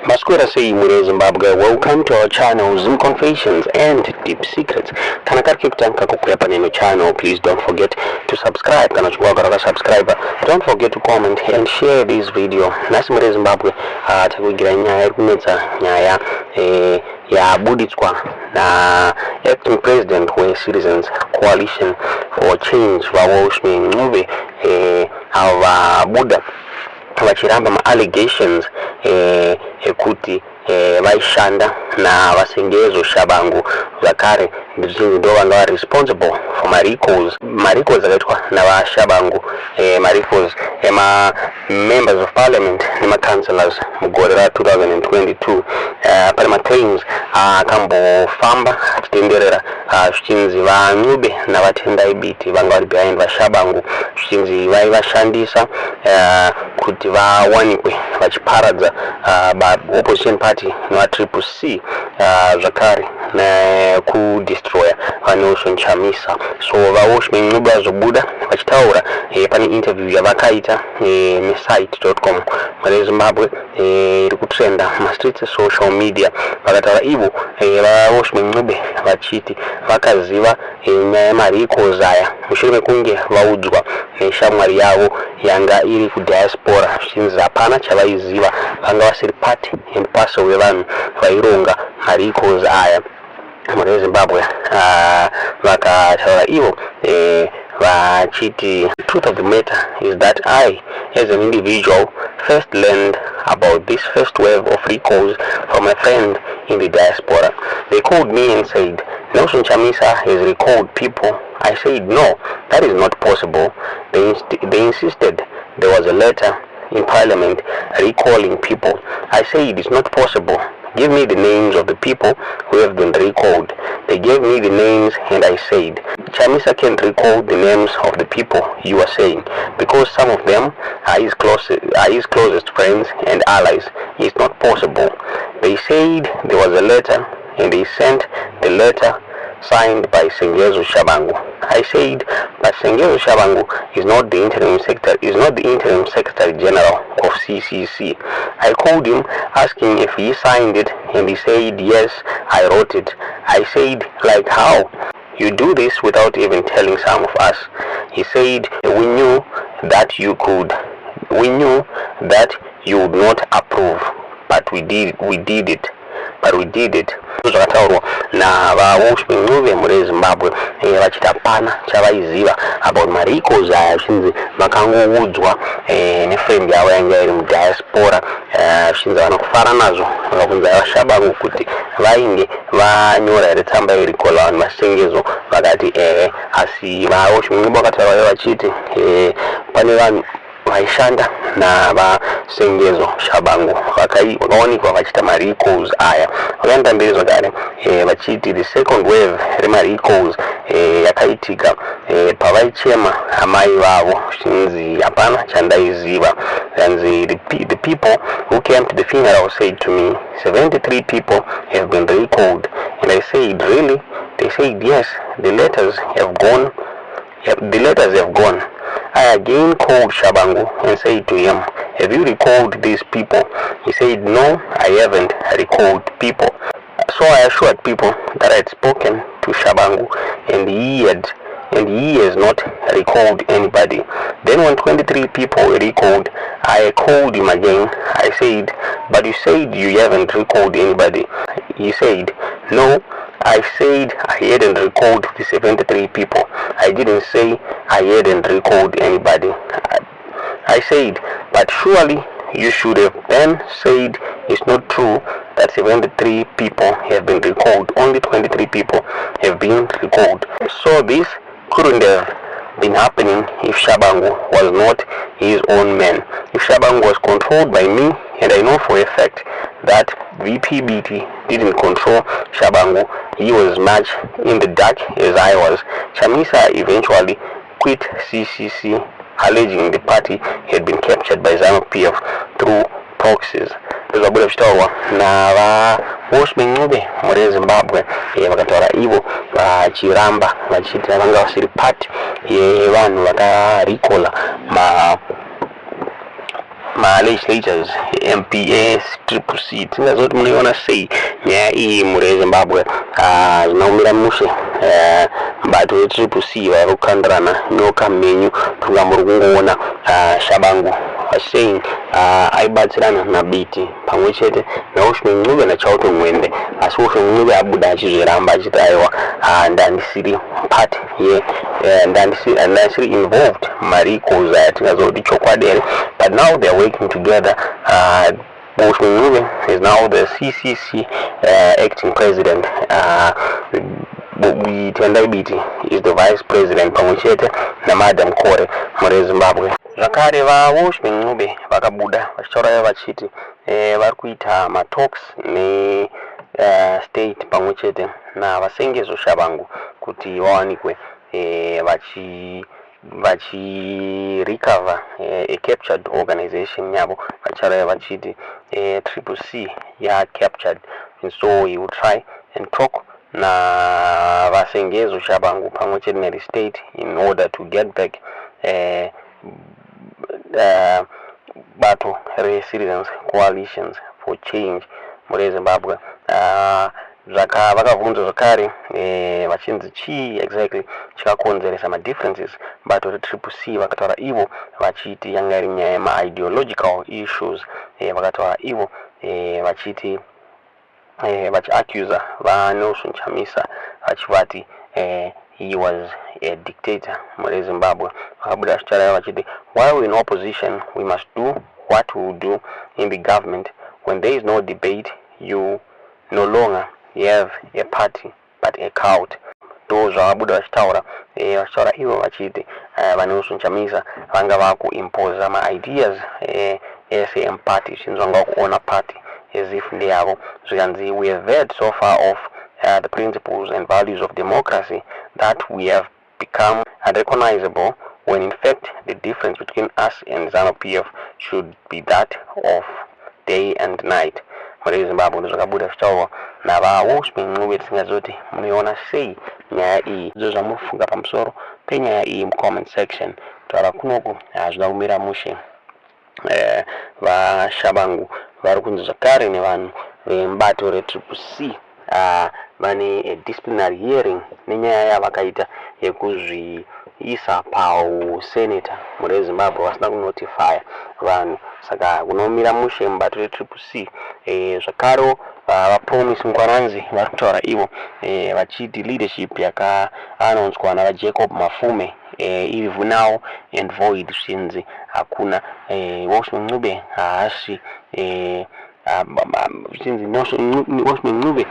Maskwera sei muri Zimbabwe. Welcome to our channel Zoom Confessions and Deep Secrets. Kana kariki kutanka kukuya paneno channel, please don't forget to subscribe. Kana chukua karaka subscriber, don't forget to comment and share this video. Nasi muri Zimbabwe takugira nyaya kunetsa nyaya ya buditswa na acting president we Citizens Coalition for Change wa Welshman Ncube Buda vachiramba allegations ekuti vaishanda na Sengezo Tshabangu zvakare ndo vanga responsible for maricals akaitwa na Tshabangu maricals members of parliament nema councillors mugore ra 2022 pane maclaims akambofamba achitenderera zvichinzi vaNcube navatendai biti vanga vari behind Tshabangu zvichinzi vaivashandisa kuti vawanikwe vachiparadza opposition party na triple C zvakare nekudestroya vaNelson Chamisa. So Welshman Ncube azobuda vachitaura pane interview yavakaita nesite.com muri Zimbabwe iri kutrenda mastreets social media. Vakataura ivo Welshman Ncube vachiti vakaziva nyaya yemaricals aya mushure mekunge vaudzwa neshamwari yavo yanga iri kudiaspora zvichinzi hapana chavaiziva, vanga vasiri part and parcel wevanhu vaironga maricals aya muri Zimbabwe. Vakataura ivo vachiti the truth of the matter is that I, as an individual, first learned about this first wave of recalls from a friend in the diaspora. They called me and said, Nelson Chamisa has recalled people. I said, no, that is not possible. They insisted there was a letter in parliament recalling people. I said, it's not possible. Give me the names of the people who have been recalled. They gave me the names and I said, Chamisa can't recall the names of the people you are saying because some of them are his closest friends and allies. It's not possible. They said there was a letter and they sent the letter signed by Sengezo Tshabangu. I said, but Sengezo Tshabangu is not the interim secretary general of CCC. I called him asking if he signed it and he said, yes, I wrote it. I said, like how? You do this without even telling some of us. He said, we knew that you would not approve, but we did it. Zvakataurwa na Welshman Ncube muri Zimbabwe vachita pana chavaiziva about maricals aya zvichinzi vakangoudzwa nefriend yavo yanga iri mudiaspora zvichinzi vanokufara nazvo vakabvunza Tshabangu kuti vainge vanyora here tsamba yerikola vanhu vaSengezo vakati asi Welshman Ncube vakataura vachiti pane vanhu vaishanda na Sengezo Tshabangu vakaonekwa vachita maricals aya. Vakaenda mberi zvakare vachiti the second wave remaricals yakaitika pavaichema amai vavo zvichinzi hapana chandaiziva. The people who came to the funeral said to me 73 people have been recalled and I said, really? They said, yes, the letters have gone. I again called Tshabangu and said to him, have you recalled these people? He said, no, I haven't recalled people. So I assured people that I had spoken to Tshabangu and he has not recalled anybody. Then when 23 people were recalled, I called him again. I said, but you said you haven't recalled anybody. He said, no, I said I hadn't recalled the 73 people. I didn't say I hadn't recalled anybody. I said, but surely you should have then said it's not true that 73 people have been recalled. Only 23 people have been recalled. So this couldn't have been happening if Tshabangu was not his own man. If Tshabangu was controlled by me, and I know for a fact that VPBT didn't control Tshabangu, he was much in the dark as I was. Chamisa eventually quit CCC, alleging the party had been captured by ZANU-PF through proxies. Zvabuda zvitaurwa na Welshman Ncube muri Zimbabwe vakataura ivo vachiramba vachiti vanga vasiri part yevanhu vakarikola ma legislators MPS CCC tingazoti munoiona sei nyaya iyi muri yeZimbabwe zvinaumira mushe bato reCCC vari kukandirana nyoka mhenyu tunga muri kungoona Tshabangu saying aibatsirana nabiti pamwe chete naWelshman Ncube naChauto Mwende asi Welshman Ncube abuda achizviramba achiti aiwa ndandisiri part ndandisiri involved marikoza yatingazoti chokwadi here, but now they are working together. Welshman Ncube is now the CCC acting president. Tendai Biti is the vice president pamwe chete naMadam Kore muri Zimbabwe. Zvakare vaWelshman Ncube vakabuda vachitaura vachiti vari kuita matalks ne state pamwe chete navaSengezo Tshabangu kuti vawanikwe vachi recover a captured organization yavo. Vachitaura vachiti CCC ya captured, and so he will try and talk na vaSengezo Tshabangu pamwe chete ne state in order to get back battle citizens coalitions for change muri Zimbabwe. Vakabvunza zvakare vachinzi chii exactly chikakonzeresa madifferences bato reCCC. Vakataura ivo vachiti yanga iri nyaya yema-ideological issues. Vakataura ivo vachiti vachiaccusa vaNelson Chamisa vachivati he was a dictator muri Zimbabwe. Vakabuda vachitaura vachiti while we're in opposition we must do what we will do in the government. When there is no debate, you no longer have a party but a cult. Do zvavabuda vachitaura ivo vachiti vaNelson Chamisa vanga vakuimpose ma-ideas SM party chinzvanga kuona party as if ndeyavo zvikanzi we have veered so far off the principles and values of democracy that we have become unrecognizable, when in fact the difference between us and ZANU-PF should be that of day and night. Muri Zimbabwe ndozvakabuda zvitaurwa navaWelshman Ncube. Tisingazoti munoiona sei nyaya iyi, izvo zvamufunga pamusoro penyaya iyi mucomment section. Taura kunoku hazvina kumira mushe. vaShabangu vari kunzi zvakare nevanhu vemubato reCCC vane disciplinary hearing nenyaya yavakaita yekuzviisa pauseneta muri Zimbabwe vasina kunotifya vanhu. Saka kunomira mushe mubato reCCC. Zvakare vaPromise Ngwaranzi vari kutaura ivo vachiti leadership yakaanonswa navaJacob Mafume ivhu now and void, zvichinzi hakuna Welshman Ncube haasi Welshman Ncube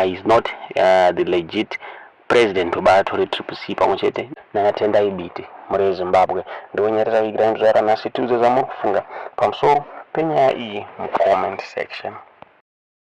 is not the legit president webato reCCC pamwe chete naTendai Biti muri Zimbabwe. Ndonyerera vigira ndizvaranasi tiuze zvamuri kufunga pamusoro penyaya iyi mucomment section.